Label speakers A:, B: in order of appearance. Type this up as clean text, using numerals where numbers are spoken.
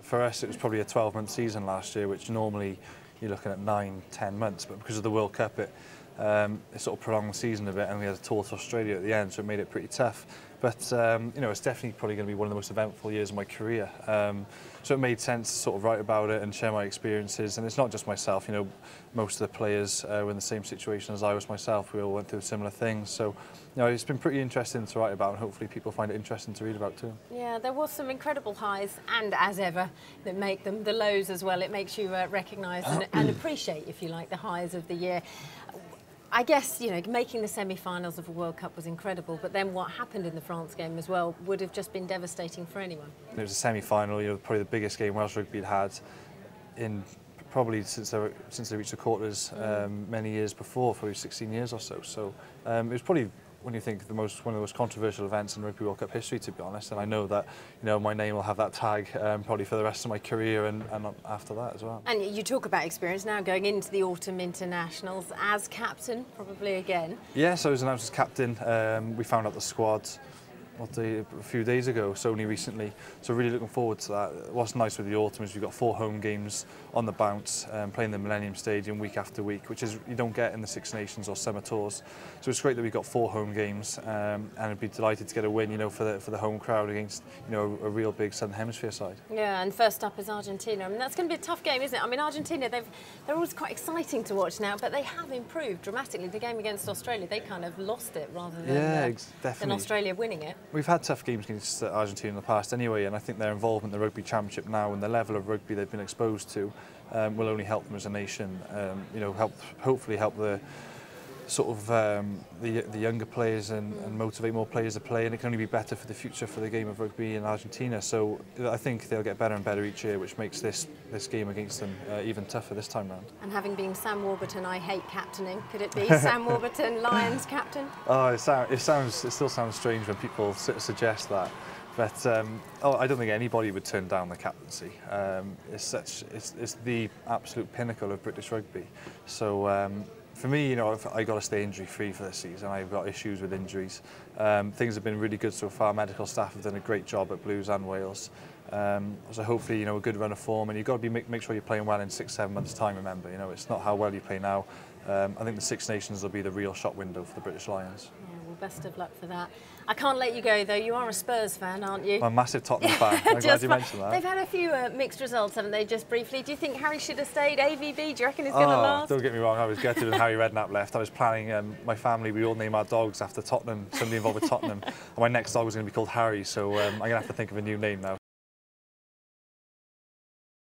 A: for us, it was probably a 12-month season last year, which normally you're looking at 9-10 months, but because of the World Cup, it sort of prolonged the season a bit, and we had a tour to Australia at the end, so it made it pretty tough. But you know, it's definitely probably going to be one of the most eventful years of my career. So it made sense to sort of write about it and share my experiences. And it's not just myself. You know, most of the players were in the same situation as I was myself. We all went through similar things. So you know, it's been pretty interesting to write about, and hopefully people find it interesting to read about too.
B: Yeah, there was some incredible highs, and as ever, that make them the lows as well. It makes you recognise and appreciate, if you like, the highs of the year. I guess, you know, making the semi-finals of a World Cup was incredible, but then what happened in the France game as well would have just been devastating for anyone.
A: It was a semi-final, you know, probably the biggest game Welsh rugby had in probably since they reached the quarters many years before, probably 16 years or so. So it was probably, when you think, one of the most controversial events in Rugby World Cup history, to be honest. And I know that, you know, my name will have that tag probably for the rest of my career and after that as well.
B: And you talk about experience now going into the autumn internationals as captain, probably again.
A: Yeah, so I was announced as captain. We found out the squad a few days ago, so only recently. So really looking forward to that. What's nice with the autumn is we've got 4 home games on the bounce, playing the Millennium Stadium week after week, which is you don't get in the Six Nations or summer tours. So it's great that we've got 4 home games, and I'd be delighted to get a win, you know, for the home crowd against, you know, a real big Southern Hemisphere side. Yeah,
B: and first up is Argentina. I mean, that's going to be a tough game, isn't it? I mean, Argentina, they're always quite exciting to watch now, but they have improved dramatically. The game against Australia, they kind of lost it rather than Australia winning it.
A: We've had tough games against Argentina in the past anyway, and I think their involvement in the Rugby Championship now and the level of rugby they've been exposed to will only help them as a nation. You know, hopefully help the sort of the younger players and motivate more players to play, and it can only be better for the future for the game of rugby in Argentina. So I think they'll get better and better each year, which makes this game against them even tougher this time round.
B: And having been Sam Warburton, I hate captaining. Could it be Sam Warburton, Lions captain?
A: Oh, it still sounds strange when people suggest that. But I don't think anybody would turn down the captaincy. It's the absolute pinnacle of British rugby. So for me, you know, I got to stay injury-free for this season. I've got issues with injuries. Things have been really good so far. Medical staff have done a great job at Blues and Wales. So hopefully, you know, a good run of form, and you've got to make sure you're playing well in 6-7 months' time. Remember, you know, it's not how well you play now. I think the Six Nations will be the real shot window for the British Lions.
B: Yeah, well, best of luck for that. I can't let you go, though. You are a Spurs fan, aren't you?
A: I'm a massive Tottenham fan. I'm glad you mentioned that.
B: They've had a few mixed results, haven't they, just briefly? Do you think Harry should have stayed? AVB, do you reckon he's going to last?
A: Don't get me wrong, I was gutted when Harry Redknapp left. I was planning, my family, we all name our dogs after Tottenham, somebody involved with Tottenham. And my next dog was going to be called Harry, so I'm going to have to think of a new name now.